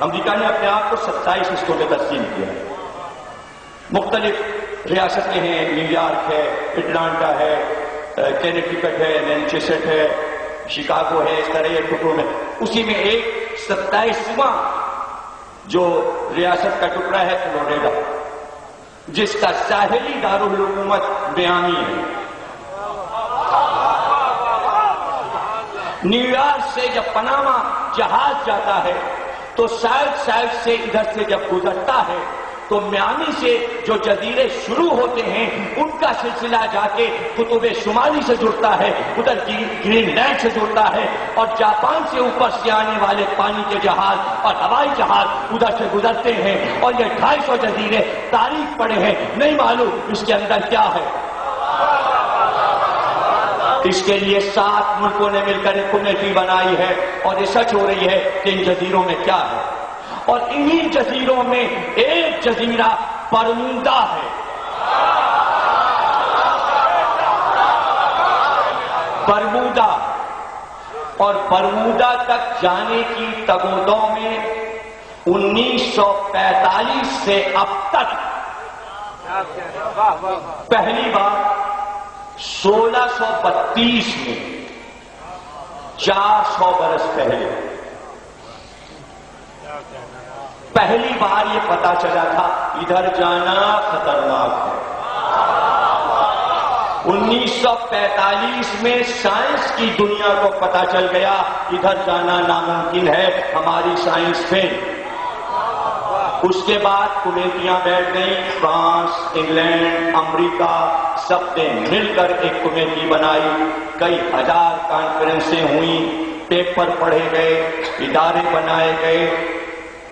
امریکہ نے اپنے آپ کو 27 حصوں میں تقسیم کیا ہے. مختلف ریاستیں ہیں، نیو یارک ہے، اٹلانٹا ہے، کینیکٹیکٹ ہے، مینچسٹر ہے، شکاگو ہے، اس طرح یہ ٹکڑوں میں. اسی میں ایک 27واں جو ریاست کا ٹکڑا ہے فلوریڈا، جس کا ساحلی دارالحکومت میامی ہے. نیو یارک سے جب پاناما جہاز جاتا ہے تو سائڈ سے ادھر سے جب گزرتا ہے تو میامی سے جو جزیرے شروع ہوتے ہیں ان کا سلسلہ جا کے قطب شمالی سے جڑتا ہے، ادھر گرین لینڈ سے جڑتا ہے، اور جاپان سے اوپر سے آنے والے پانی کے جہاز اور ہوائی جہاز ادھر سے گزرتے ہیں. اور یہ 250 جزیرے تاریخ پڑے ہیں، نہیں معلوم اس کے اندر کیا ہے. اس کے لیے 7 ملکوں نے مل کر ایک کمیٹی بنائی ہے اور ریسرچ ہو رہی ہے کہ ان جزیروں میں کیا ہے. اور انہی جزیروں میں ایک جزیرہ برمودا ہے. برمودا، اور برمودا تک جانے کی تگودو میں 1945 سے اب تک پہلی بار 1632 میں 400 برس پہلے پہلی بار یہ پتا چلا تھا ادھر جانا خطرناک ہے. 1945 میں سائنس کی دنیا کو پتا چل گیا ادھر جانا ناممکن ہے، ہماری سائنس فیل. اس کے بعد کمیٹیاں بیٹھ گئیں، فرانس، انگلینڈ، امریکہ، سب نے مل کر ایک کمیٹی بنائی. کئی ہزار کانفرنسیں ہوئیں، پیپر پڑھے گئے، ادارے بنائے گئے،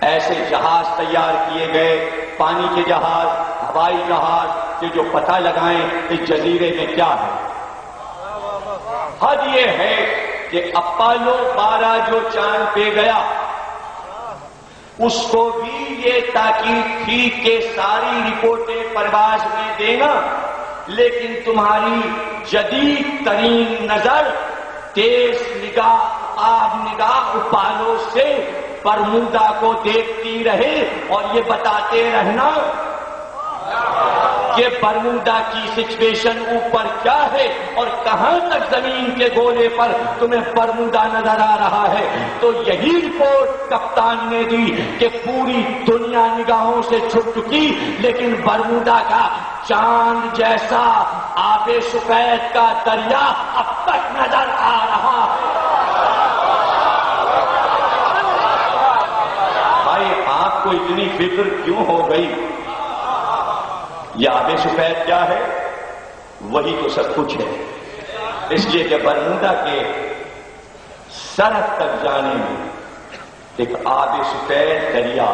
ایسے جہاز تیار کیے گئے، پانی کے جہاز، ہوائی جہاز، کہ جو پتہ لگائیں اس جزیرے میں کیا ہے. حد یہ ہے کہ اپولو 12 جو چاند پہ گیا اس کو بھی یہ تاکید تھی کہ ساری رپورٹیں پرواز میں دینا، لیکن تمہاری جدید ترین نظر، تیز نگاہ، آب نگاہ اپولو سے برمودا کو دیکھتی رہے اور یہ بتاتے رہنا کہ برمودا کی سچویشن اوپر کیا ہے اور کہاں تک زمین کے گولے پر تمہیں برمودا نظر آ رہا ہے. تو یہی رپورٹ کپتان نے دی کہ پوری دنیا نگاہوں سے چھپ چکی، لیکن برمودا کا چاند جیسا آب سفید کا دریا اب تک نظر آ رہا ہے. آپ کو اتنی فکر کیوں ہو گئی؟ یہ آب سفید کیا ہے؟ وہی تو سب کچھ ہے. اس لیے کہ برمودا کے سرحد تک جانے میں ایک آب سفید دریا.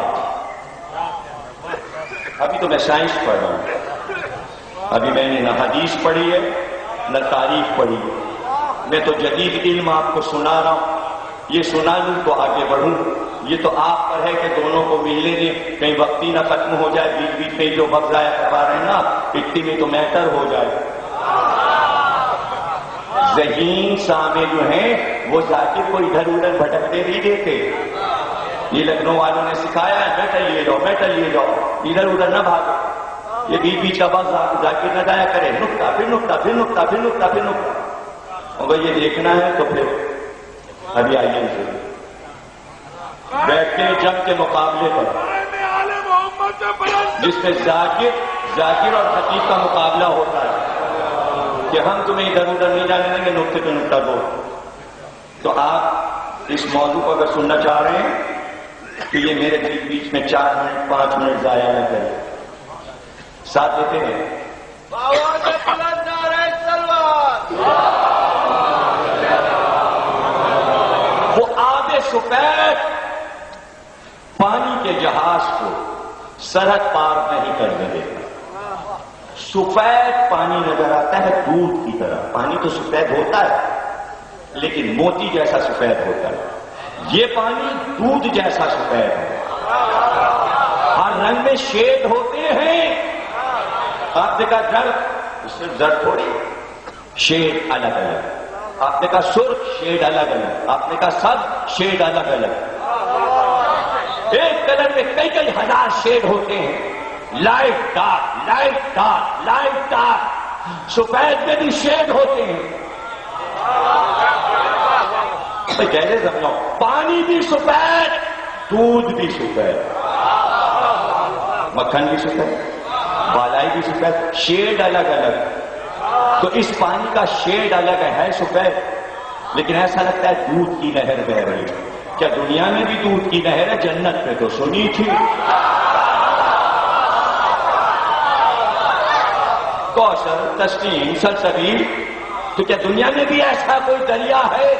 ابھی تو میں سائنس پڑھ رہا ہوں، ابھی میں نے نہ حدیث پڑھی ہے نہ تاریخ پڑھی ہے. میں تو جدید علم آپ کو سنا رہا ہوں. یہ سنا لوں تو آگے بڑھوں. یہ تو آپ پر ہے کہ دونوں کو ملنے دیں، کہیں وقتی نہ ختم ہو جائے. بیچ بیچ میں جو وقت ضائع کروا رہے ہیں نا، اتنی میں تو میٹر ہو جائے. ذہین سامنے جو ہیں وہ ذاکر کو ادھر ادھر بھٹکتے نہیں دیتے. یہ لکھنؤ والوں نے سکھایا ہے، میٹر لیے جاؤ، میٹر لیے جاؤ، ادھر ادھر نہ بھاگو. یہ بیچ بیچ کا وقت ذاکر نہ ضائع کرے. نقطہ پھر نقطہ پھر نقطہ پھر نقطہ پھر نقطہ. اگر یہ دیکھنا ہے تو پھر ابھی آئیے بیٹھتے ہیں جنگ کے مقابلے پر، جس میں ذاکر اور خطیب کا مقابلہ ہوتا ہے کہ ہم تمہیں ادھر ادھر نہیں جانے دیں گے، نقطے پہ نقطہ دو. تو آپ اس موضوع کو اگر سننا چاہ رہے ہیں کہ یہ میرے بیچ میں 4 منٹ 5 منٹ ضائع نہ کریں. ساتھ دیتے ہیں. وہ آب سفید پانی کے جہاز کو سرحد پار نہیں کر رہے. سفید پانی نظر آتا ہے دودھ کی طرح. پانی تو سفید ہوتا ہے لیکن موتی جیسا سفید ہوتا ہے. یہ پانی دودھ جیسا سفید ہے. ہر رنگ میں شیڈ ہوتے ہیں. آپ نے کہا زرد، صرف زرد تھوڑی، شیڈ الگ الگ. آپ نے کہا سرخ، شیڈ الگ الگ. آپ نے کہا سبز، شیڈ الگ الگ. ایک کلر میں کئی کئی ہزار شیڈ ہوتے ہیں، light dark, light dark, light dark. سفید میں بھی شیڈ ہوتے ہیں۔ میں کیسے سمجھاؤں؟ پانی بھی سفید، دودھ بھی سفید، مکھن بھی سفید، بالائی بھی سفید، شیڈ الگ الگ۔ تو اس پانی کا شیڈ الگ ہے سفید، لیکن ایسا لگتا ہے دودھ کی نہر بہ رہی ہے۔ کیا دنیا میں بھی دودھ کی نہر ہے؟ جنت میں تو سنی تھی۔ کوثر، تسنیم، سلسبیل، تو کیا دنیا میں بھی ایسا کوئی دریا ہے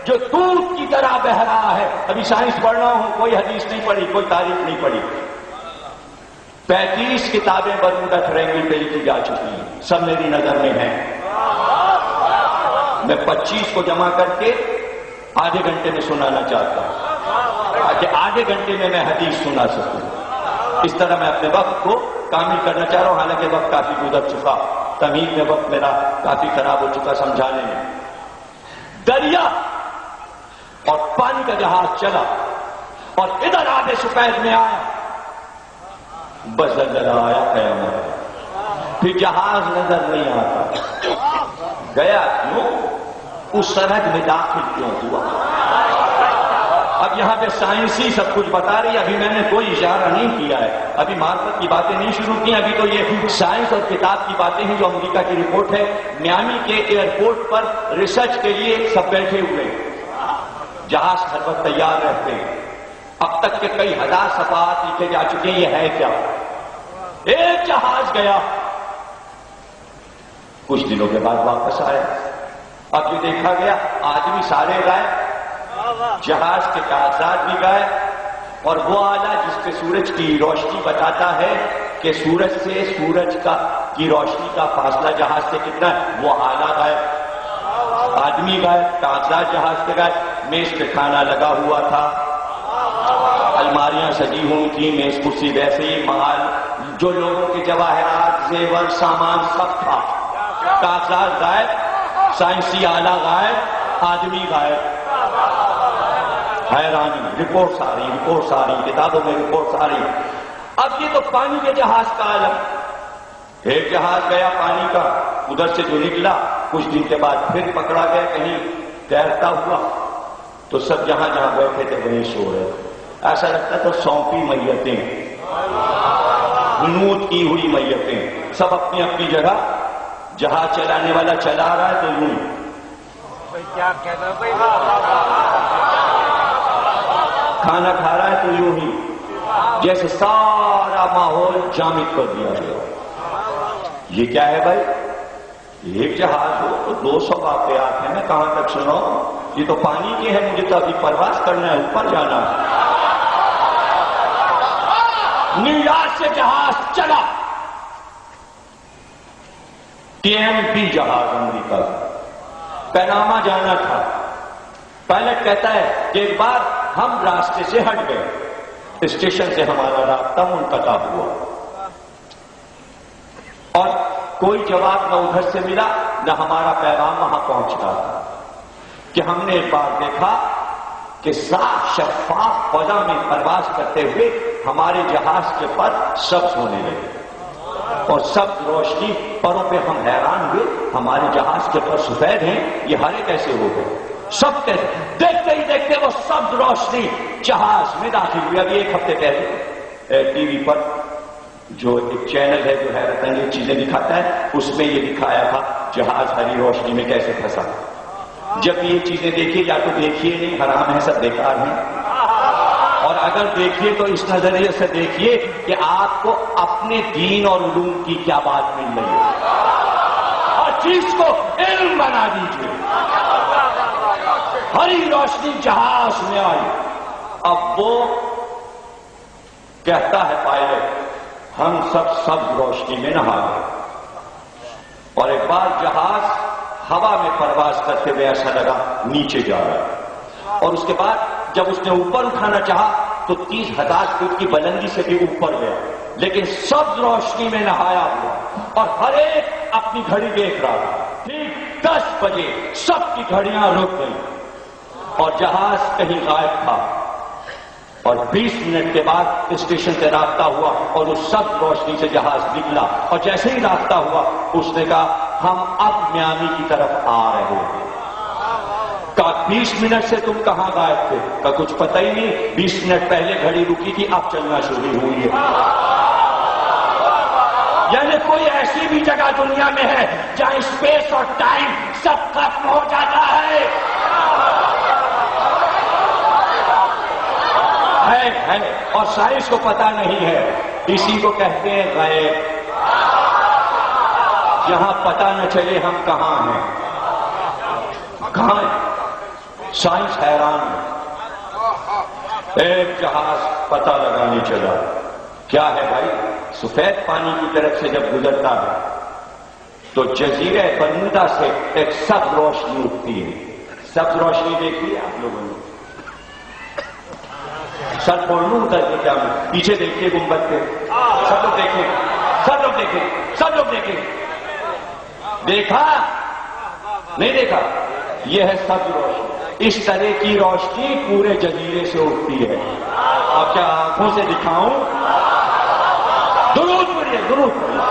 جو دودھ کی طرح بہ رہا ہے؟ ابھی سائنس پڑھ رہا ہوں، کوئی حدیث نہیں پڑھی، کوئی تاریخ نہیں پڑھی۔ 35 کتابیں برمودا ٹرائنگل پہ لکھی جا چکی ہیں، سب میری نظر میں ہیں۔ میں 25 کو جمع کر کے آدھے گھنٹے میں سنانا چاہتا ہوں کہ آدھے گھنٹے میں حدیث سنا سکوں۔ اس طرح میں اپنے وقت کو کامل کرنا چاہ رہا ہوں، حالانکہ وقت کافی گزر چکا، تمہید میں وقت میرا کافی خراب ہو چکا سمجھانے میں۔ دریا اور پانی کا جہاز چلا اور ادھر آبے سفید میں آیا، بس نظر آیا قیامت، پھر جہاز نظر نہیں آتا، گیا کیوں؟ اس سرحد میں داخل کیوں ہوا؟ اب یہاں پہ سائنسی سب کچھ بتا رہی ہے، ابھی میں نے کوئی اشارہ نہیں کیا ہے، ابھی معرفت کی باتیں نہیں شروع کی، ابھی تو یہ سائنس اور کتاب کی باتیں ہیں جو امریکہ کی رپورٹ ہے۔ میامی کے ایئرپورٹ پر ریسرچ کے لیے سب بیٹھے ہوئے، جہاز ہر وقت تیار رہتے ہیں۔ اب تک کے کئی ہزار صفحات لکھے جا چکے ہیں، یہ ہے کیا؟ ایک جہاز گیا، کچھ دنوں کے بعد واپس آیا۔ اب یہ دیکھا گیا آدمی سارے گئے، جہاز کے کاغذات بھی گئے، اور وہ آلہ جس پہ سورج کی روشنی بتاتا ہے کہ سورج سے سورج کی روشنی کا فاصلہ جہاز سے کتنا ہے، وہ آلہ گئے، آدمی گئے، کاغذات جہاز پہ گئے، میز پہ کھانا لگا ہوا تھا، الماریاں سجی ہوئی تھی، میز کرسی ویسے ہی، مال جو لوگوں کے جواہرات، زیور، سامان سب تھا، کاغذات غائب، سائنسی آلہ غائب، آدمی غائب۔ حیرانی، رپورٹس آ رہی، کتابوں میں رپورٹس آ رہی۔ اب یہ تو پانی کے جہاز کا عالم، ایک جہاز گیا پانی کا، ادھر سے جو نکلا کچھ دن کے بعد پھر پکڑا گیا کہیں تیرتا ہوا، تو سب جہاں جہاں بیٹھے تھے وہیں سو رہے تھے، ایسا لگتا تھا سونپی میتیں، ہنود کی ہوئی میتیں، سب اپنی اپنی جگہ، جہاز چلانے والا چلا رہا ہے تو یوں کھانا کھا رہا ہے تو یوں ہی، جیسے سارا ماحول جامد کر دیا گیا۔ یہ کیا ہے بھائی؟ ایک جہاز ہو تو 200 واقعات ہیں، میں کہاں تک سناؤں؟ یہ تو پانی کے ہے، مجھے تو ابھی پرواز کرنا ہے، اوپر جانا ہے۔ نیو یارک سے جہاز چلا، TMP جہاز امریکہ پیناما جانا تھا۔ پائلٹ کہتا ہے کہ ایک بار ہم راستے سے ہٹ گئے، اسٹیشن سے ہمارا رابطہ منقطع ہوا، اور کوئی جواب نہ ادھر سے ملا نہ ہمارا پیغام وہاں پہنچ رہا تھا، کہ ہم نے ایک بار دیکھا کہ صاف شفاف فضا میں پرواز کرتے ہوئے ہمارے جہاز کے پر سبز ہونے لگے، اور سبز روشنی پروں پہ ہم حیران ہوئے، ہمارے جہاز کے پر سفید ہیں، یہ ہرے کیسے ہو گئے؟ سب دیکھتے ہی دیکھتے وہ سبز روشنی جہاز میں داخل ہوئی۔ ابھی ایک ہفتے پہلے ٹی وی پر جو ایک چینل ہے جو حیرت انگیز چیزیں دکھاتا ہے، اس میں یہ دکھایا تھا جہاز ہری روشنی میں کیسے پھنسا۔ جب یہ چیزیں دیکھیے، یا تو دیکھیے نہیں، حرام ہے، سب بیکار ہیں، اور اگر دیکھیے تو اس نظریے سے دیکھیے کہ آپ کو اپنے دین اور علوم کی کیا بات مل رہی ہے، اور چیز کو علم بنا دیجیے۔ ہری روشنی جہاز میں آئی، اب وہ کہتا ہے پائلٹ ہم سب روشنی میں نہا گئے، اور ایک بار جہاز ہوا میں پرواز کرتے ہوئے ایسا لگا نیچے جا رہا ہے، اور اس کے بعد جب اس نے اوپر اٹھانا چاہا تو 30,000 فٹ کی بلندی سے بھی اوپر گیا، لیکن سب روشنی میں نہایا ہوا، اور ہر ایک اپنی گھڑی دیکھ رہا تھا۔ ٹھیک 10 بجے سب کی گھڑیاں رک گئیں، اور جہاز کہیں غائب تھا، اور 20 منٹ کے بعد اسٹیشن سے رابطہ ہوا اور اس سب روشنی سے جہاز نکلا، اور جیسے ہی رابطہ ہوا اس نے کہا ہم اب میامی کی طرف آ رہے ہیں۔ کہا 20 منٹ سے تم کہاں غائب تھے؟ کہا کچھ پتہ ہی نہیں، 20 منٹ پہلے گھڑی رکی تھی اب چلنا شروع ہوئی ہے۔ یعنی کوئی ایسی بھی جگہ دنیا میں ہے جہاں اسپیس اور ٹائم سب ختم ہو جاتا ہے؟ اور سائنس کو پتہ نہیں ہے، اسی کو کہتے ہیں غیب۔ جہاں پتہ نہ چلے ہم کہاں ہیں، کہاں ہیں؟ سائنس حیران ہے۔ ایک جہاز پتہ لگانے چلا، کیا ہے بھائی؟ سفید پانی کی طرف سے جب گزرتا ہے تو جزیرہ برمودا سے ایک سبز روشنی اٹھتی ہے۔ سبز روشنی دیکھی ہے آپ لوگوں نے؟ سر بولوں ادھر کے کیا میں پیچھے دیکھیے گنبد کے، سب لوگ دیکھیں، سب لوگ دیکھیں، سب لوگ دیکھیں۔ دیکھا نہیں دیکھا؟ یہ ہے سبز روشنی۔ اس طرح کی روشنی پورے جزیرے سے اٹھتی ہے۔ اور کیا آنکھوں سے دکھاؤں؟ درود پڑھیے، درود پڑھیے۔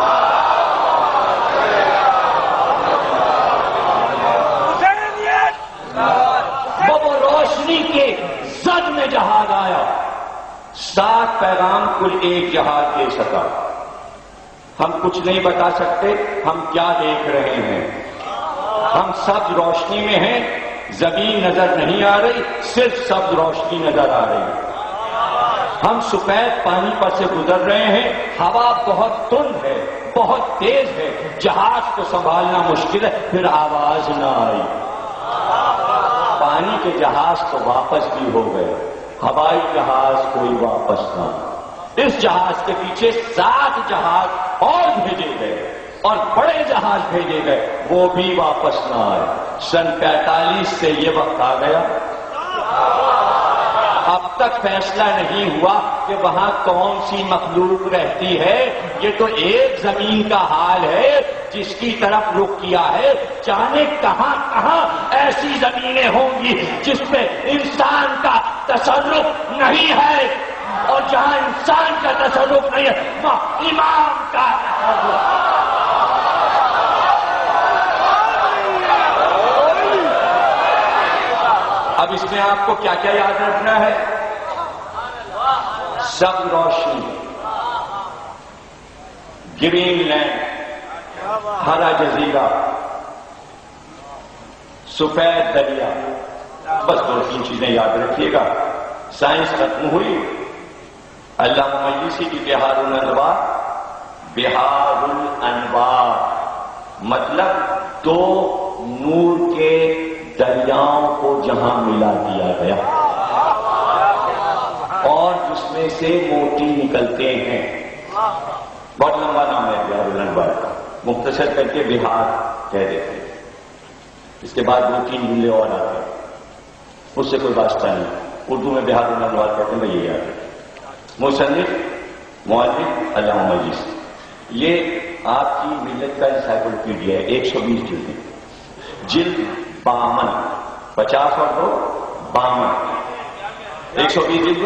وہ روشنی کے زد میں جہاز آیا، 7 پیغام کل ایک جہاز دے سکا۔ ہم کچھ نہیں بتا سکتے ہم کیا دیکھ رہے ہیں، ہم سبز روشنی میں ہیں، زمین نظر نہیں آ رہی، صرف سبز روشنی نظر آ رہی۔ ہم سفید پانی پر سے گزر رہے ہیں، ہوا بہت تند ہے، بہت تیز ہے، جہاز کو سنبھالنا مشکل ہے، پھر آواز نہ آئی۔ پانی کے جہاز تو واپس بھی ہو گئے، ہوائی جہاز کوئی واپس نہ۔ اس جہاز کے پیچھے 7 جہاز اور بھیجے گئے اور بڑے جہاز بھیجے گئے، وہ بھی واپس نہ آئے۔ سن 45 سے یہ وقت آ گیا، اب تک فیصلہ نہیں ہوا کہ وہاں کون سی مخلوق رہتی ہے۔ یہ تو ایک زمین کا حال ہے جس کی طرف رخ کیا ہے، جانے کہاں کہاں ایسی زمینیں ہوں گی جس پہ انسان کا تصرف نہیں ہے، اور جہاں انسان کا تصرف نہیں ہے وہاں امام کا تصرف۔ اب اس میں آپ کو کیا کیا یاد رکھنا ہے؟ سبز روشنی، گرین لینڈ، ہرا جزیرہ، سفید دریا، بس 2-3 چیزیں یاد رکھیے گا۔ سائنس ختم ہوئی، علامہ مجلسی کی بحار الانوار، بحار الانوار مطلب 2 نور کے دریاؤں کو جہاں ملا دیا گیا اور جس میں سے موتی نکلتے ہیں۔ بہت لمبا نام ہے بحار الانوار کا، مختصر کر کے بہار کہہ دیتے ہیں۔ اس کے بعد 2-3 جملے اور آتے ہیں، اس سے کوئی واسطہ نہیں، اردو میں بحار الانوار کہتے ہیں، یہ یاد ہے۔ مصنف مؤلف علامہ مجلسی، یہ آپ کی ملت کا انسائکلوپیڈیا ہے، 120 جلدیں، جلد 52، 50 اور 2 52، 120 جلد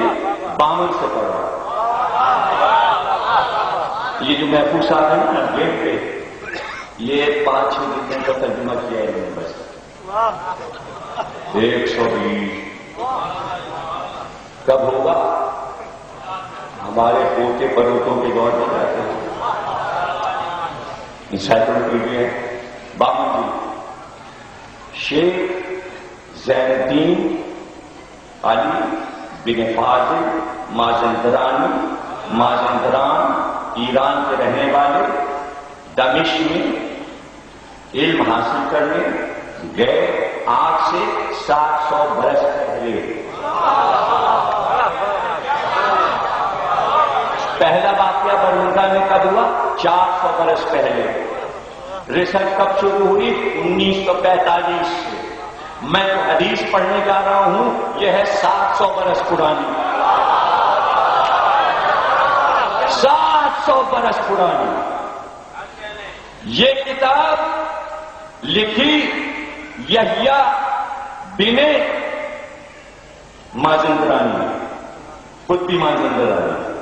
52 سے پڑھا۔ یہ جو محفوظ صاحب ہے نا گیٹ پہ، یہ 5-6 جلدوں کا ترجمہ کیا ہے بس۔ 120 کب ہوگا؟ ہمارے پوتے پروتوں کے دور میں جاتے ہیں۔ انسائکلوپیڈیا 52 جلد۔ شیخ زین الدین علی بن فاضل مازندران ایران کے رہنے والے، دمشق میں علم حاصل کرنے گئے آج سے 700 برس پہلے۔ پہلا واقعہ برمودا میں کب ہوا؟ 400 برس پہلے۔ ریسرچ کب شروع ہوئی؟ 1945 سے۔ میں جو حدیث پڑھنے جا رہا ہوں یہ ہے 700 برس پرانی، 700 برس پرانی۔ یہ کتاب لکھی یحییٰ بن مازندرانی نے، خود بھی مازندر آئی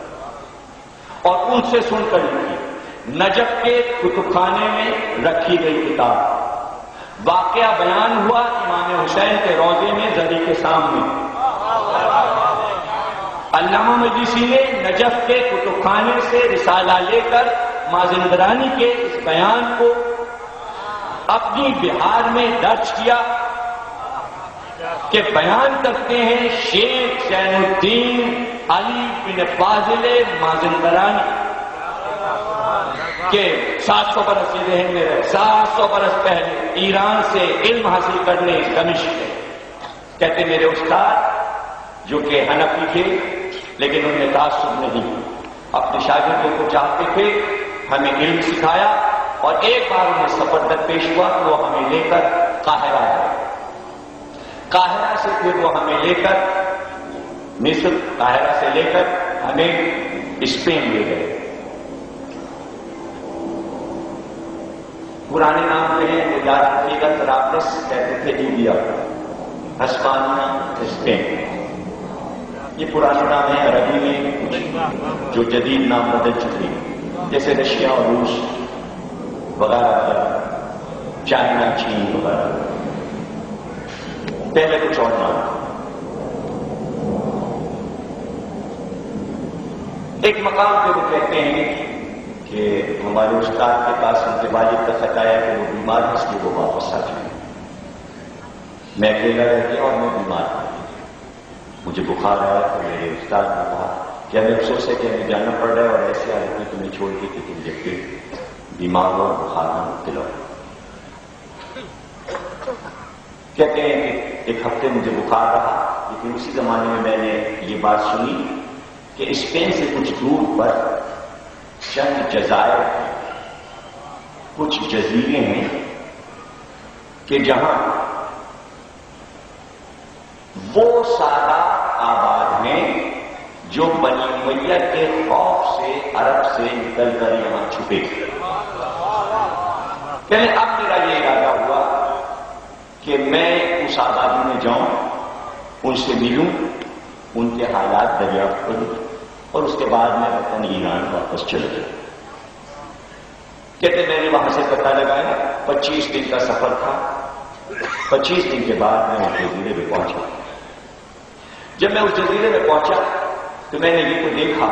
اور ان سے سن کر لکھی نجف کے کتب خانے میں رکھی گئی کتاب واقعہ بیان ہوا امام حسین کے روضے میں زری کے سامنے علامہ مجلسی نے نجف کے کتب خانے سے رسالہ لے کر مازندرانی کے اس بیان کو اپنی بہار میں درج کیا کہ بیان کرتے ہیں شیخ زین الدین علی بن فاضل مازندرانی کہ 700 برس یہ ذہن میں رہے 700 برس پہلے ایران سے علم حاصل کرنے دمشق میں کہتے میرے استاد جو کہ حنفی تھے لیکن انہوں نے تعصب نہیں اپنے شاگردوں کو چاہتے تھے ہمیں علم سکھایا اور ایک بار انہیں سفر درپیش ہوا وہ ہمیں لے کر قاہرہ آئے قاہرہ سے پھر وہ ہمیں لے کر مصر قاہرہ سے لے کر ہمیں اسپین لے گئے پرانے نام میں یاد رکھیے گا طرابلس کہتے تھے لیبیا ہسپانیہ اسپین یہ پرانے نام ہیں عربی میں جو جدید نام بدل چکے ہیں جیسے رشیا اور روس وغیرہ وغیرہ چائنا چین وغیرہ پہلے کچھ اور نام ایک مقام پہ وہ کہتے ہیں کہ ہمارے استاد کے پاس ان کے والد کا خط آیا کہ وہ بیمار ہے اس لیے وہ واپس آ جائیں میں اکیلا رہ گیا اور میں بیمار تھا مجھے بخار آیا تو میرے استاد نے کہا کہ ہمیں افسوس ہے کہ ہمیں جانا پڑ رہا ہے اور ایسے آدمی تمہیں چھوڑ کے کہ تم دیکھتے بیمار ہو بخار نہ مبتلا ہو کہتے ہیں کہ ایک ہفتے مجھے بخار رہا لیکن اسی زمانے میں نے یہ بات سنی کہ اسپین سے کچھ دور پر چند جزائر کچھ جزیرے ہیں کہ جہاں وہ سادات آباد ہیں جو بنی امیہ کے خوف سے عرب سے نکل کر یہاں چھپے پہلے اب میرا یہ ارادہ ہوا کہ میں اس آبادی میں جاؤں ان سے ملوں ان کے حالات دریافت کروں اور اس کے بعد میں وطن ایران واپس چلے جاؤں کہتے میں نے وہاں سے پتہ لگایا 25 دن کا سفر تھا 25 دن کے بعد میں اس جزیرے میں پہنچا جب میں اس جزیرے میں پہنچا تو میں نے یہ تو دیکھا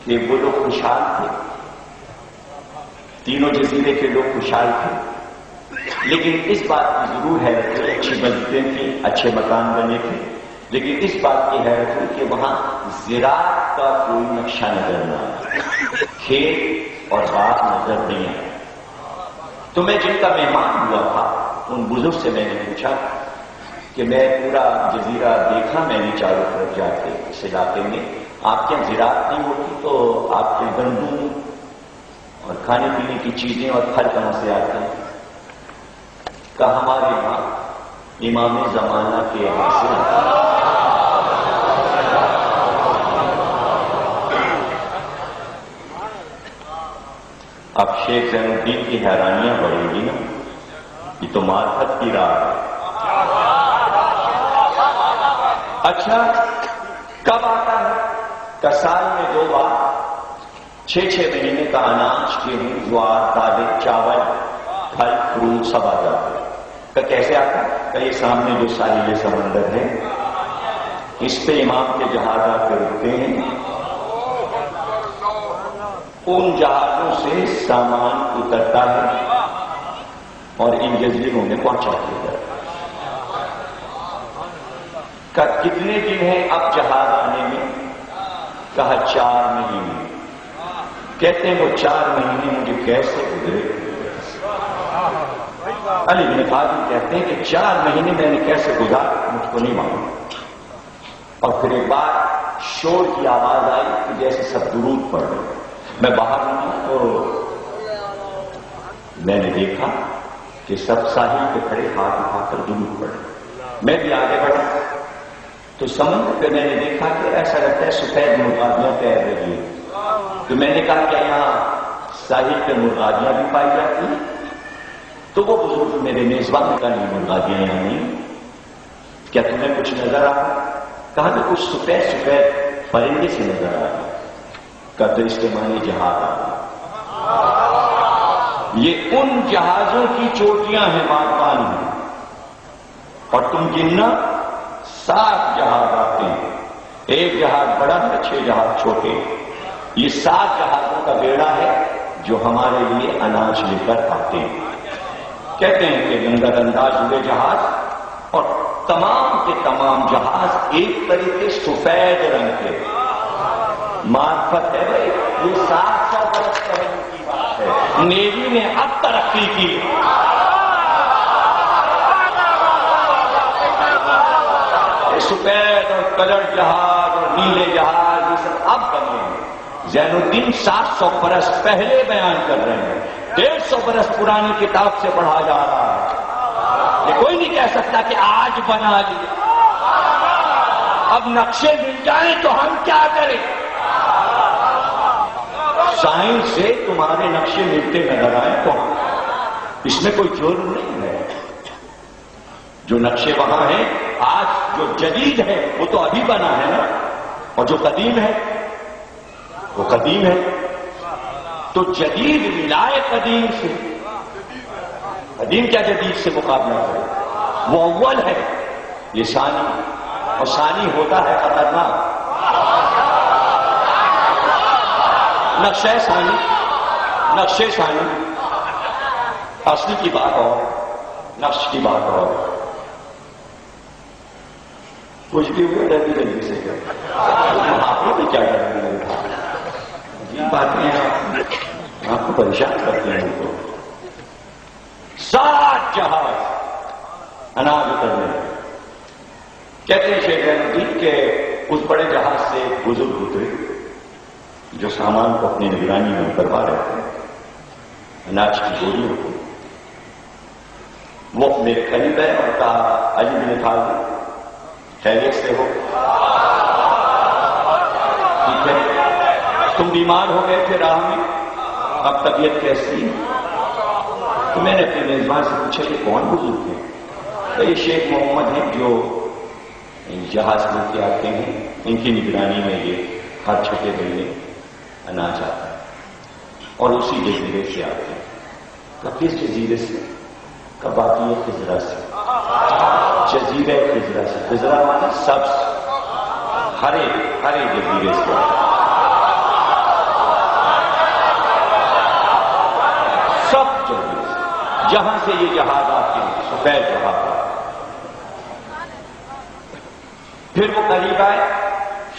کہ وہ لوگ خوشحال تھے تینوں جزیرے کے لوگ خوشحال تھے لیکن اس بات کی ضرور حیرت ہوئی اچھی مسجدیں تھیں اچھے مکان بنے تھے لیکن اس بات کی حیرت ہوئی کہ وہاں زراعت کا کوئی نقشہ نظر نہ آیا کھیت اور باغ نظر نہیں آیا تو میں جن کا مہمان ہوا تھا ان بزرگ سے میں نے پوچھا کہ میں پورا جزیرہ دیکھا میں نے چاروں طرف جا کے اس علاقے میں آپ کے زراعت نہیں ہوتی تو آپ کے گندم اور کھانے پینے کی چیزیں اور پھل کہاں سے آتے ہیں کہ ہمارے یہاں امام زمانہ کے یہاں سے اب شیخ زین الدین کی حیرانیاں بڑھیں گی نا یہ تو معرفت کی راہ ہے اچھا کب آتا ہے کہ سال میں 2 بار 6 مہینے کا اناج گیہوں جوار دالیں چاول پھل فروٹ سب آ جاتے ہیں کہ کیسے آتا ہے کہ یہ سامنے جو ساحل سمندر ہے اس پہ امام کے جہاز آ کے رکتے ہیں ان جہازوں سے سامان اترتا ہے اور ان جزیروں میں پہنچا دیا جاتا ہے کہ کتنے دن ہیں اب جہاز آنے میں کہا 4 مہینے کہتے ہیں وہ 4 مہینے مجھے کیسے گزرے علی بن فاضل کہتے ہیں کہ 4 مہینے میں نے کیسے گزارا مجھ کو نہیں معلوم اور پھر ایک بار شور کی آواز آئی جیسے سب درود پڑھ رہے میں باہر ہوں تو میں نے دیکھا کہ سب ساحل پہ کھڑے ہاتھ اٹھا کر درود پڑھ رہے میں بھی آگے بڑھا تو سمندر پہ میں نے دیکھا کہ ایسا لگتا ہے سفید مرغابیاں تیر رہی ہیں تو میں نے کہا کہ یہاں ساحل پہ مرغابیاں بھی پائی جاتی ہیں تو وہ بزرگ میرے میزبان کا نہیں مرغابیاں یہاں نہیں کیا تمہیں کچھ نظر آ کہا کہ کچھ سفید سفید پرندے سے نظر آ رہا کا تو اس کے معنی جہاز آ رہا. یہ ان جہازوں کی چوٹیاں ہیں مارکان میں، اور تم گننا 7 جہاز آتے ہیں. ایک جہاز بڑا ہے، 6 جہاز چھوٹے. یہ 7 جہازوں کا بیڑا ہے جو ہمارے لیے اناج لے کر آتے ہیں. کہتے ہیں کہ گنگا انداز ہوئے جہاز، اور تمام کے تمام جہاز ایک طریقے سفید رنگ کے. معرفت ہے بھائی، یہ 700 برس پہلے کی بات ہے. نیوی نے اب ترقی کی. سفید اور کلر جہاز اور نیلے جہاز یہ سب اب بنے ہیں. زین الدین 700 برس پہلے بیان کر رہے ہیں. 150 برس پرانی کتاب سے پڑھا جا رہا ہے. یہ کوئی نہیں کہہ سکتا کہ آج بنا لیا. اب نقشے مل جائیں تو ہم کیا کریں؟ سائنس سے تمہارے نقشے ملتے نظر آئے تو اس میں کوئی جرم نہیں ہے. جو نقشے وہاں ہیں آج جو جدید ہے وہ تو ابھی بنا ہے نا، اور جو قدیم ہے وہ قدیم ہے. تو جدید ملائے قدیم سے. قدیم کیا جدید سے مقابلہ کرے؟ وہ اول ہے، یہ ثانی، اور ثانی ہوتا ہے خطرناک. نقشہ ثانی، نقشے ثانی، اصل کی بات اور نقش کی بات اور. کچھ بھی ہوئے جلدی جلدی سے کر آپ کو بھی کیا کریں گے؟ یہ باتیں آپ کو پریشان کرتے ہیں. ان کو 7 جہاز اناج اترنے. کہتے ہیں شیخ الدین کہ اس بڑے جہاز سے بزرگ اترے جو سامان کو اپنی نگرانی میں کروا رہے تھے، اناج کی گولیوں کو. وہ میرے قریب ہے اور کہا علی بن طالب خیریت سے ہو؟ ٹھیک ہے. تم بیمار ہو گئے تھے راہ میں، اب طبیعت کیسی ہے؟ تو میں نے اپنے میزبان سے پوچھا کہ کون بزرگ ہیں؟ یہ شیخ محمد ہیں جو جہاز لے کے آتے ہیں، ان کی نگرانی میں یہ ہر چھٹے مہینے اناج آتا ہے اور اسی جزیرے سے آتے ہیں. کس جزیرے سے؟ باقی خضرا سے. جزیرے خضرا سے. خضرا مانا سبز، ہرے جزیرے سے. سب جزیرے سے جہاں سے یہ جہاز آتے ہیں، سفید جہاز آتے. پھر وہ قریب آئے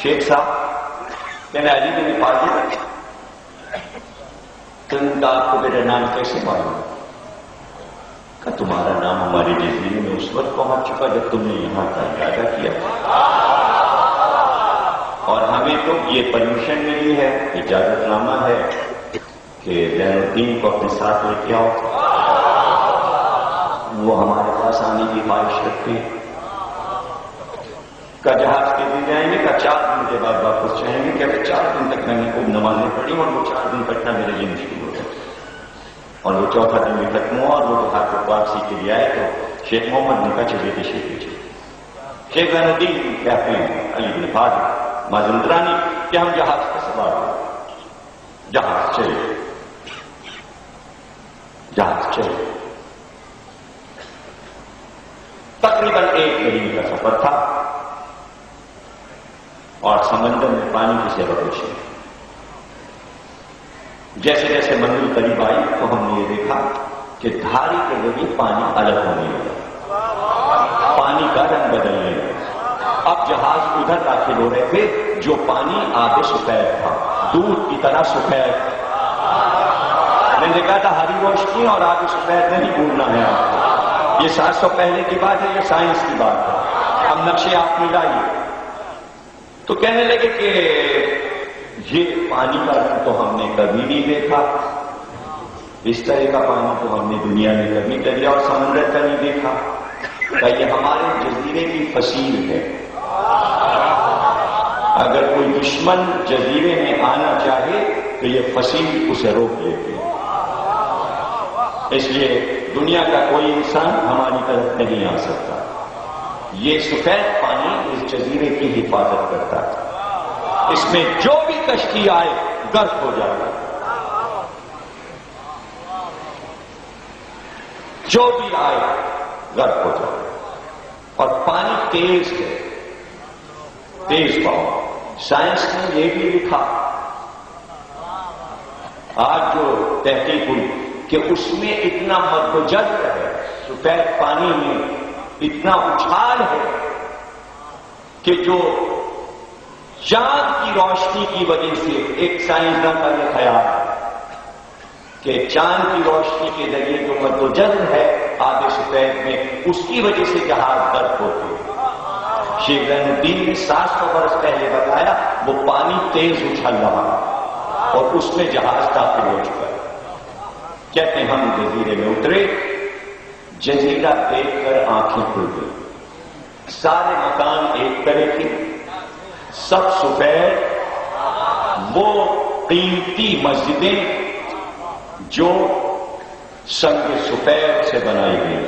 شیخ صاحب، کہنے علی بن طالب تم کا آپ کو میرا نام کیسے معلوم؟ کہ تمہارا نام ہمارے جزیرے میں اس وقت پہنچ چکا جب تم نے یہاں کا ارادہ کیا، اور ہمیں تو یہ پرمیشن ملی ہے، اجازت نامہ ہے کہ زین الدین کو اپنے ساتھ لے کے آؤ. وہ ہمارے پاس آنے کی خواہش رکھتے ہیں. کا جہاز کے دن جائیں گے، کا 4 دن کے بعد واپس جائیں گے. کہ 4 دن تک میں نے خوب نمازیں پڑھی اور وہ 4 دن کٹنا میرے لیے مشکل ہو گیا، اور وہ 4تھا دن بھی ختم ہوا اور وہ جہاز کو واپسی کے لیے آئے. تو شیخ محمد نے کہا چلیے تشریف لیجیے. شیخ زین الدین کہتے ہیں علی بن طالب مازندرانی کہ ہم جہاز کا سوار ہو. جہاز چلے، جہاز چلے. تقریباً 1 مہینے کا سفر تھا اور سمندر میں پانی کی سیرابوشی. جیسے جیسے منزل قریب آئی تو ہم نے یہ دیکھا کہ دھاری کے ذریعے پانی الگ ہونے لگا، پانی کا رنگ بدلنے لگا. اب جہاز ادھر داخل ہو رہے تھے جو پانی آگے سفید تھا، دودھ کی طرح سفید. میں نے کہا تھا ہری روشنی اور آگے سفید نہیں بھولنا ہے آپ کو. یہ 700 پہلے کی بات ہے، یہ سائنس کی بات ہے. ہم نقشے آپ ملائیے. تو کہنے لگے کہ یہ پانی کا رنگ تو ہم نے کبھی نہیں دیکھا، اس طرح کا پانی تو ہم نے دنیا میں کبھی دریا اور سمندر کا نہیں دیکھا. کہ یہ ہمارے جزیرے کی فصیل ہے. اگر کوئی دشمن جزیرے میں آنا چاہے تو یہ فصیل اسے روک لیتے ہیں. اس لیے دنیا کا کوئی انسان ہماری طرف نہیں آ سکتا. یہ سفید پانی اس جزیرے کی حفاظت کرتا ہے، اس میں جو بھی کشتی آئے غرق ہو جاتا ہے، جو بھی آئے غرق ہو جاتا ہے۔ اور پانی تیز ہے، تیز بہاؤ۔ سائنس نے یہ بھی لکھا، آج جو تحقیق ہوئی کہ اس میں اتنا مد و جزر ہے، سفید پانی میں اتنا اچھال ہے کہ جو چاند کی روشنی کی وجہ سے، ایک سائنسدان کا یہ خیال ہے کہ چاند کی روشنی کے ذریعے جو مد و جزر ہے آدھے سفید میں، اس کی وجہ سے جہاز غرق ہوتے ہیں۔ شیخ زین الدین نے 700 برس پہلے بتایا وہ پانی تیز اچھل رہا اور اس میں جہاز داخل ہو چکا ہے۔ کہتے ہیں ہم جزیرے میں اترے، جزیرہ دیکھ کر آنکھیں کھل گئی، سارے مکان ایک طرح کے، سب سفید، وہ قیمتی مسجدیں جو سنگ سفید سے بنائی گئی،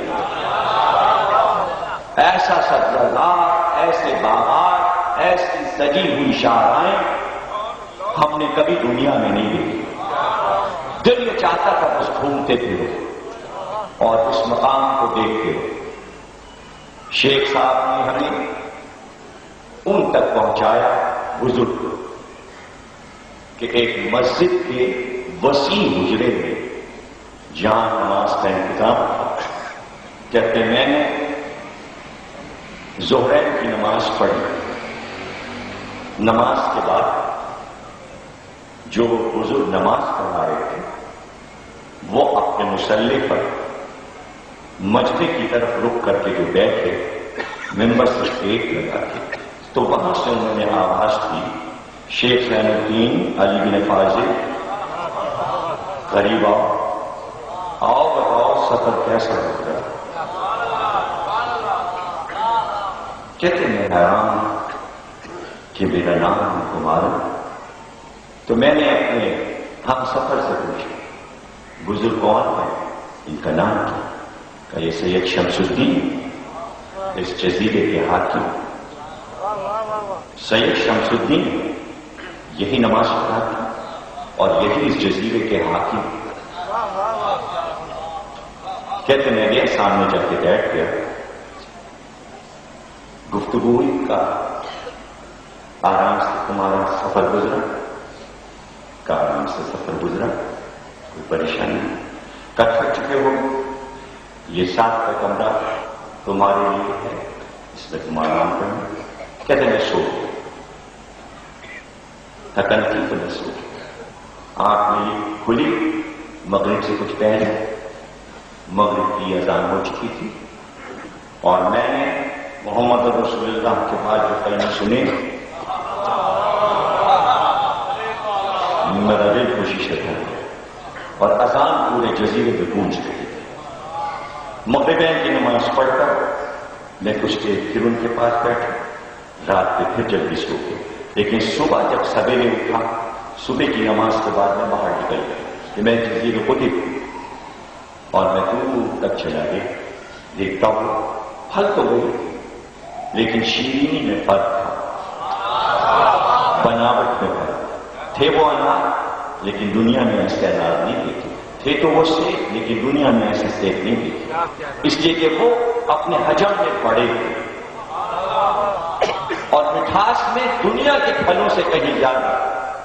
ایسا سبززار، ایسے باغات، ایسی سجی ہوئی شاہراہیں ہم نے کبھی دنیا میں نہیں دیکھی۔ دل یہ چاہتا تھا بس گھومتے پھرو اور اس مقام کو دیکھتے ہو۔ شیخ صاحب نے ہمیں ان تک پہنچایا بزرگ کہ ایک مسجد کے وسیع حجرے میں جہاں نماز کا انتظام تھا، کہتے میں نے ظہرین کی نماز پڑھی، نماز کے بعد جو بزرگ نماز پڑھا رہے تھے وہ اپنے مصلی پر مجمع کی طرف رک کر کے جو بیٹھے، ممبر سے ایک لگا کے، تو وہاں سے انہوں نے آواز کی، شیخ زین الدین علی بن فاضل قریب آؤ بتاؤ سفر کیسا ہوتا ہے؟ کہتے میں حیران کہ میرا نام تمہارا؟ تو میں نے اپنے ہم سفر سے پوچھا بزرگ کون ہے، ان کا نام کیا؟ کہ یہ سید شمس الدین، اس جزیرے کے حاکم سید شمس الدین، یہی نماز پڑھاتے اور یہی اس جزیرے کے حاکم۔ کہتے میں گیا سامنے جا کے بیٹھ گیا، گفتگو کا آرام سے تمہارا سفر گزرا؟ کا آرام سے سفر گزرا، کوئی پریشانی؟ کب تھک چکے ہو؟ یہ 7 کا کمرہ تمہارے لیے ہے، اس میں تم آرام کرنا۔ کہتے میں سو گیا، تھکن تھی تو میں سو گیا۔ آنکھ میری کھلی، مغرب سے کچھ پہلے مغرب کی اذان ہو چکی تھی اور میں نے محمد رسول اللہ کے بعد جو کلمے سنے میرا دل خوشی سے بھر گیا اور اذان پورے جزیرے پہ گونج رہی تھی۔ مغربین کی نماز پڑھ کر میں کچھ دیر پھر ان کے پاس بیٹھا، رات پہ پھر جلدی سو گیا، لیکن صبح جب سویرے اٹھا، صبح کی نماز کے بعد میں باہر نکل گیا کہ میں جزیرے کو دیکھوں اور میں دور تک چلا گیا، دیکھتا ہوں پھل تو گئی لیکن شیرینی میں فرق تھا، بناوٹ میں فرق تھے، وہ انار لیکن دنیا میں ایسے انار نہیں دیکھے تھے، تو وہ سیب لیکن دنیا میں ایسے سیب نہیں دیکھے، اس لیے کہ وہ اپنے حجم میں بڑے تھے اور مٹھاس میں دنیا کے پھلوں سے کہیں زیادہ،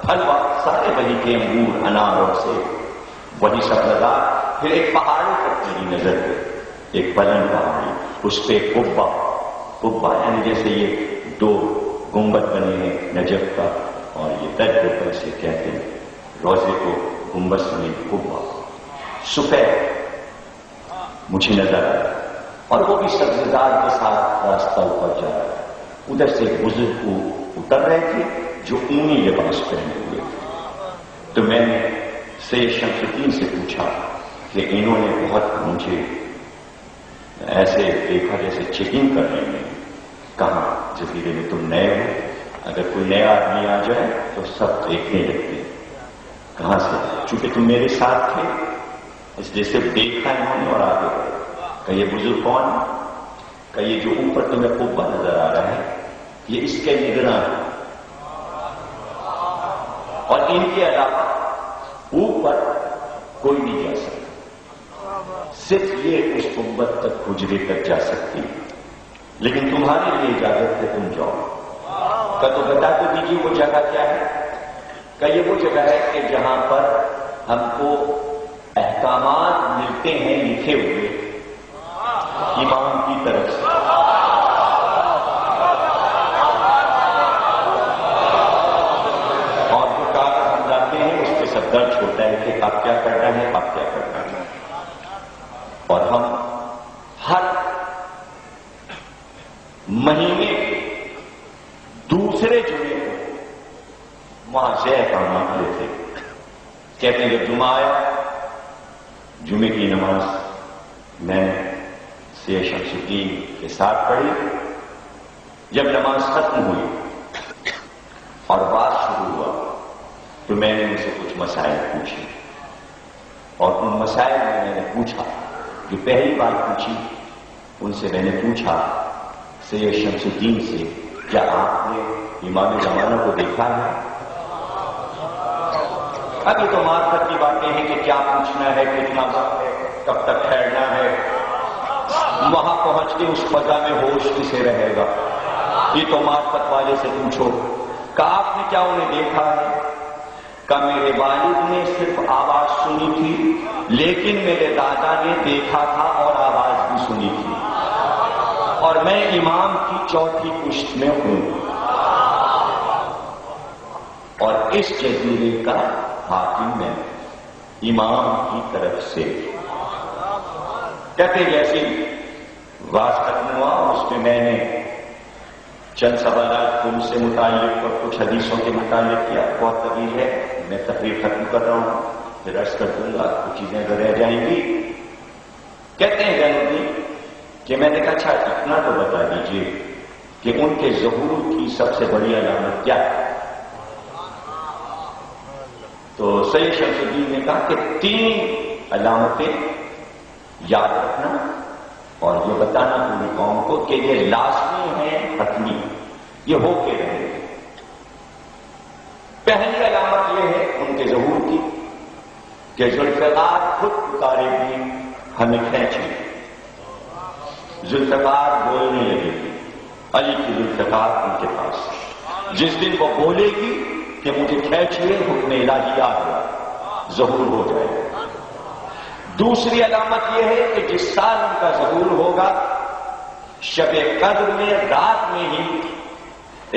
پھل سارے وہی کے انگور، انار اور سیب وہی سب لگا۔ پھر ایک پہاڑوں پر میری نظر پہ ایک بلند پہاڑی، اس پہ قبہ یعنی جیسے یہ 2 گنبد بنے ہیں نجف کا، اور یہ درد پر سے کہتے ہیں روزے کو گنبد سمیت قبہ سفید مجھے نظر آیا، اور وہ بھی سبززار کے ساتھ راستہ اوپر جا رہا ہے۔ ادھر سے بزرگ کو اتر رہے تھے جو اونی لباس پہنے ہوئے تھے، تو میں نے سید شمس الدین سے پوچھا کہ انہوں نے بہت مجھے ایسے دیکھا جیسے چیکنگ کر رہے ہیں، کہاں جزیرے میں تم نئے ہو، اگر کوئی نیا آدمی آ جائے تو سب دیکھنے لگتے ہیں، کہاں سے؟ چونکہ تم میرے ساتھ تھے اس لیے صرف دیکھا انہوں نے اور آگے کہ یہ بزرگ کون ہے؟ کہ یہ جو اوپر تمہیں قبہ نظر آ رہا ہے یہ اس کے نگراں ہے، اور ان کے علاوہ اوپر کوئی نہیں جا سکتا، صرف یہ اس قبت تک حجرے تک جا سکتی ہے، لیکن تمہارے لیے اجازت ہے تم جاؤ۔ کا تو بتا تو دیجیے وہ جگہ کیا ہے؟ کہ یہ وہ جگہ ہے کہ جہاں پر ہم کو احکامات ملتے ہیں لکھے ہوئے امام کی طرف سے، اور جو کاغذ ہم جاتے ہیں اس پہ سب درج ہوتا ہے کہ آپ کیا کرنا ہے، آپ کیا کرنا ہے، اور ہم ہر مہینے دوسرے جمعے کو وہاں سے احکامات لیتے، کہتے ہیں جب جمعہ آیا جمعے کی نماز میں سید شمس الدین کے ساتھ پڑھی، جب نماز ختم ہوئی اور بات شروع ہوا تو میں نے ان سے کچھ مسائل پوچھے، اور ان مسائل میں نے پوچھا، جو پہلی بات پوچھی ان سے میں نے پوچھا سید شمس الدین سے، کیا آپ نے امام زمانہ کو دیکھا ہے؟ ابھی تو معرفت کی باتیں ہیں کہ کیا پوچھنا ہے، کتنا وقت ہے، کب تک ٹھہرنا ہے، وہاں پہنچ کے اس فضا میں ہوش کسے رہے گا، یہ تو معرفت والے سے پوچھو۔ کہ آپ نے کیا انہیں دیکھا ہے؟ کہ میرے والد نے صرف آواز سنی تھی، لیکن میرے دادا نے دیکھا تھا اور آواز بھی سنی تھی، اور میں امام کی چوتھی پشت میں ہوں، اور اس جزیرے کا حاکم میں امام کی طرف سے۔ کہتے جیسے واز ختم ہوا اس میں میں نے چند سوالات ان سے متعلق اور کچھ حدیثوں کے متعلق کیا، بہت طویل ہے، میں تقریر ختم کر رہا ہوں، پھر عرض کر دوں گا، کچھ چیزیں اگر رہ جائیں گی۔ کہتے ہیں جنوبی کہ میں نے کہا اچھا اتنا تو بتا دیجئے کہ ان کے ظہور کی سب سے بڑی علامت کیا ہے؟ تو سید شمس الدین نے کہا کہ 3 علامتیں یاد رکھنا اور یہ بتانا پوری قوم کو کہ یہ لازمی ہے، حتمی، یہ ہو کے رہے گا۔ پہلی علامت یہ ہے ان کے ظہور کی کہ ذوالفقار خود پکارے گی ہمیں کھینچے، ذوالفقار بولنے لگے گی، علی کی ذوالفقار ان کے پاس، جس دن وہ بولے گی کہ مجھے کھینچیے حکم الہی آ گیا، ظہور ہو جائے گا۔ دوسری علامت یہ ہے کہ جس سال ان کا ظہور ہوگا شب قدر میں رات میں ہی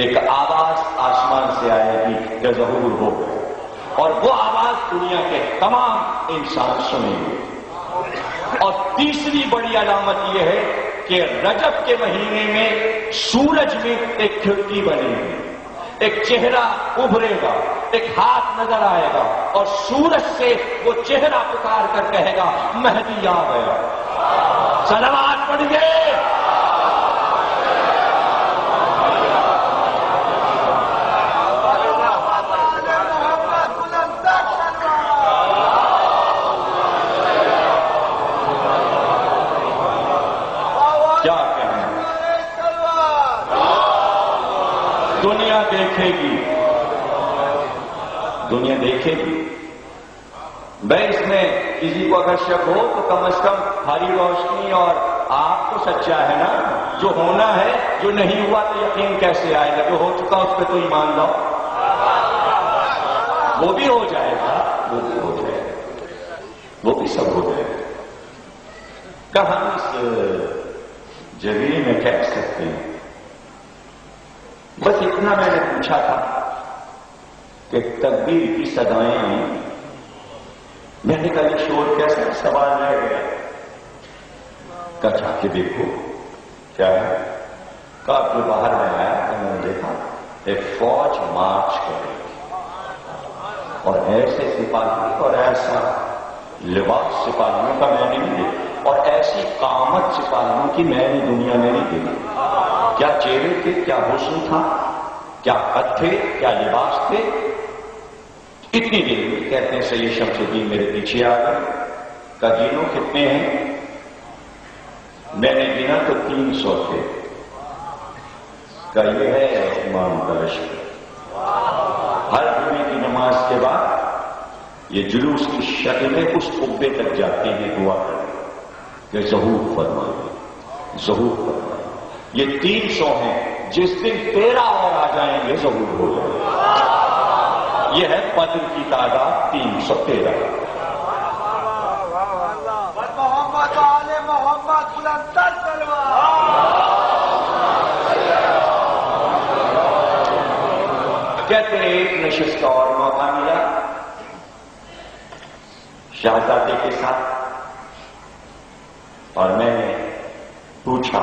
ایک آواز آسمان سے آئے گی کہ ظہور ہو گئے، اور وہ آواز دنیا کے تمام انسان سنیں گے۔ اور تیسری بڑی علامت یہ ہے کہ رجب کے مہینے میں سورج میں ایک کھڑکی بنے گی، ایک چہرہ ابھرے گا، ایک ہاتھ نظر آئے گا، اور سورج سے وہ چہرہ پکار کر کہے گا مہدی آ گیا۔ صلوات پڑھیے۔ کیا کہنا دنیا دیکھے گی، دنیا دیکھے گی۔ بھائی اس میں کسی کو اگر شک ہو تو کم از کم ہری روشنی اور آپ تو سچا ہے نا، جو ہونا ہے، جو نہیں ہوا تو یقین کیسے آئے گا، جو ہو چکا اس پہ تو ایمان لاؤ، وہ بھی ہو جائے گا، وہ بھی ہو جائے گا، وہ بھی سب ہو جائے گا۔ کہ ہم اس جزیرے میں کہہ سکتے ہیں، بس اتنا میں نے پوچھا تھا کہ تکبیر کی صدائیں آئیں، میں نے کہا یہ شور کیسا سوال رہ گیا، کہا جا کے دیکھو کیا ہے، کہا جو باہر میں آیا تو میں نے دیکھا ایک فوج مارچ کر رہی تھی، اور ایسے سپاہی اور ایسا لباس سپاہیوں کا میں نے نہیں دیکھا، اور ایسی قامت سپاہیوں کی میں نے دنیا میں نہیں دیکھی۔ کیا چہرے تھے، کیا حسن تھا، کیا قد تھے، کیا لباس تھے۔ اتنی دیر میں کہتے ہیں سید شمس الدین میرے پیچھے آ گئے، کہ جینوں کتنے ہیں؟ میں نے گنا تو 300 تھے. کہ یہ ہے امام کا لشکر. ہر جمعے کی نماز کے بعد یہ جلوس کی شکل میں اس قبے تک جاتے ہیں دعا کریں کہ ظہور فرمائیے، ظہور فرمائیے. یہ 300 ہیں، جس دن 13 اور آ جائیں گے ظہور ہو جائے گا. یہ ہے بدر کی تعداد 313. محمد آل محمد بلندر کہتے ہیں ایک نشست کا اور موقع ملا شہزادے کے ساتھ، اور میں نے پوچھا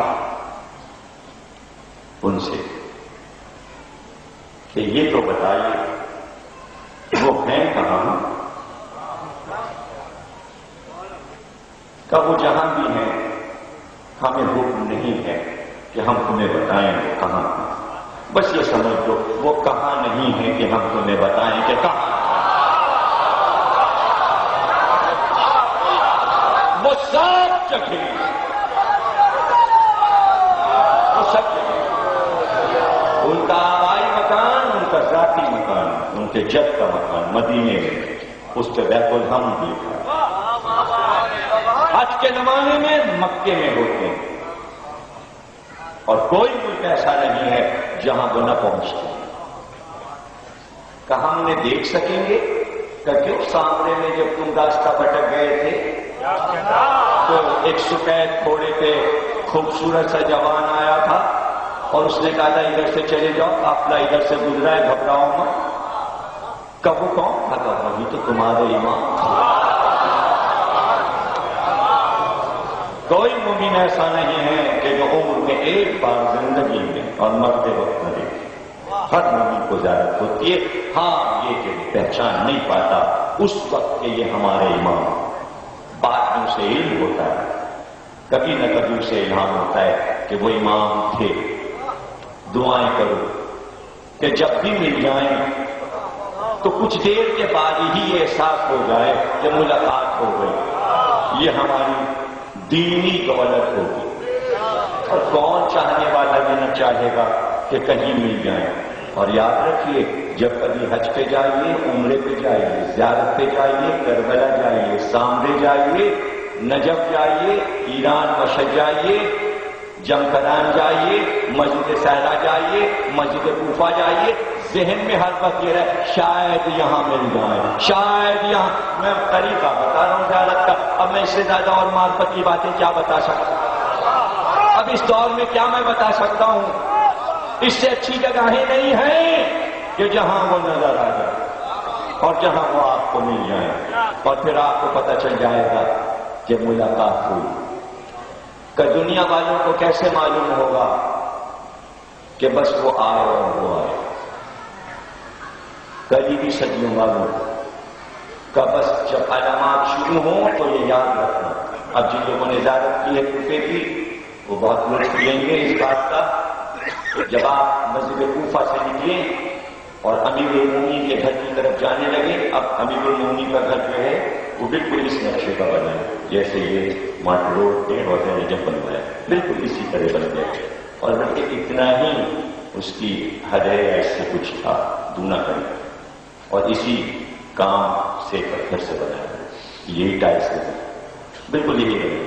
ان سے کہ یہ تو بتائیے وہ ہیں کہاں؟ کہ وہ جہاں بھی ہیں ہمیں حکم نہیں ہے کہ ہم تمہیں بتائیں وہ کہاں ہیں. بس یہ سمجھ لو وہ کہاں نہیں ہے کہ ہم تمہیں بتائیں کہ کہاں. وہ سب جگہ، وہ سب جگہ. ان کا آبائی مکان، ان کا ذاتی مکان، ان کے جد کا مکان مدینے میں، اس پہ بیت الحم بھی تھا. حج کے زمانے میں مکے میں ہوتے ہیں، اور کوئی ملک ایسا نہیں ہے جہاں وہ نہ پہنچتے. کہ ہم نے دیکھ سکیں گے کہ کیوں سامنے میں جب تم راستہ بھٹک گئے تھے تو ایک سفید گھوڑے پہ خوبصورت سا جوان آیا تھا اور اس نے کہا تھا ادھر سے چلے جاؤ، قافلہ ادھر سے گزرا ہے، گھبراؤ مت. کب وہ کون تھا؟ وہی تو تمہارے امام تھے. کوئی مومن ایسا نہیں ہے کہ جو عمر میں ایک بار زندگی میں اور مرتے وقت نہ دیکھے. ہر مومن کو زیادت ہوتی ہے. ہاں یہ کہ پہچان نہیں پاتا اس وقت کہ یہ ہمارے امام. بات میں اسے علم ہوتا ہے، کبھی نہ کبھی اسے الہام ہوتا ہے کہ وہ امام تھے. دعائیں کرو کہ جب بھی مل جائیں تو کچھ دیر کے بعد ہی یہ احساس ہو جائے کہ ملاقات ہو گئی. یہ ہماری دینی دولت ہوگی. اور کون چاہنے والا یہ نہ چاہے گا کہ کہیں مل جائیں. اور یاد رکھیے جب کبھی حج پہ جائیے، عمرے پہ جائیے، زیارت پہ جائیے، کربلا جائیے، سامرے جائیے، نجف جائیے، ایران مشہد جائیے، جمکران جائیے، مسجد سہرا جائیے، مسجد کوفہ جائیے، ذہن میں ہر وقت یہ رہے شاید یہاں مل جائے، شاید یہاں. میں طریقہ بتا رہا ہوں زیارت کا. اب میں اس سے زیادہ اور معرفت کی باتیں کیا بتا سکتا ہوں؟ اب اس دور میں کیا میں بتا سکتا ہوں؟ اس سے اچھی جگہیں نہیں ہیں کہ جہاں وہ نظر آ جائے اور جہاں وہ آپ کو مل جائے، اور پھر آپ کو پتہ چل جائے گا کہ ملاقات ہوئی. کہ دنیا والوں کو کیسے معلوم ہوگا کہ بس وہ آئے اور وہ آئے؟ قریبی صدیوں والوں کا بس جب علامات شروع ہوں تو یہ یاد رکھنا. اب جن لوگوں نے زیارت کی ہے کوفے کی وہ بہت لطف لیں گے اس بات کا. جب آپ مسجد کوفہ سے نکلے اور امیر المومنین کے گھر کی طرف جانے لگے، اب امیر المومنین کا گھر جو ہے وہ بالکل اس نقشے کا بنا ہے جیسے یہ مارٹ روڈ پہ ہوتا ہے جب بنوایا، بالکل اسی طرح بن گیا. اور بلکہ اتنا ہی اس کی حد ہے یا اس سے کچھ تھا دونا کریں، اور اسی کام سے پتھر سے بنایا ہے. یہی ٹائل سے بالکل یہی ہے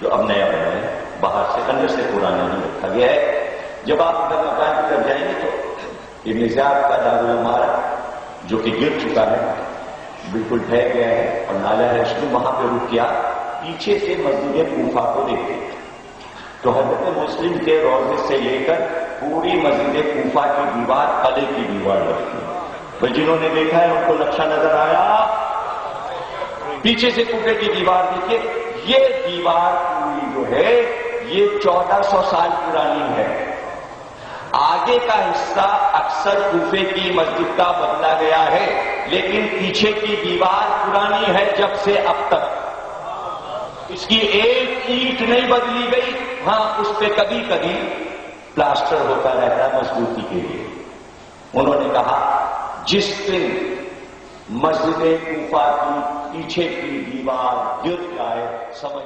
جو اب نیا بنا ہے، باہر سے اندر سے پرانا نہیں رکھا گیا ہے. جب آپ اندر مکان کی طرف جائیں گے تو ابن زیاد کا دارالعمارہ جو کہ گر چکا ہے، بالکل ڈھہ گیا ہے اور نالا ہے، اس نے وہاں پہ رک کیا پیچھے سے مسجد کوفہ کو دیکھتے تو حضرت مسلم کے روضے سے لے کر پوری مسجد کوفہ کی دیوار قلعے کی دیوار لگتی ہے. بھائی جنہوں نے دیکھا ہے ان کو نقشہ نظر آیا؟ پیچھے سے کوفے کی دیوار دیکھیے. یہ دیوار پوری جو ہے یہ 1400 سال پرانی ہے. آگے کا حصہ اکثر کوفے کی مسجد کا بدلا گیا ہے، لیکن پیچھے کی دیوار پرانی ہے جب سے اب تک. اس کی ایک اینٹ نہیں بدلی گئی. ہاں اس پہ کبھی کبھی پلاسٹر ہوتا رہتا ہے مضبوطی کے لیے. انہوں نے کہا جس دن مسجد کوفہ کی پیچھے کی دیوار گر جائے سمجھ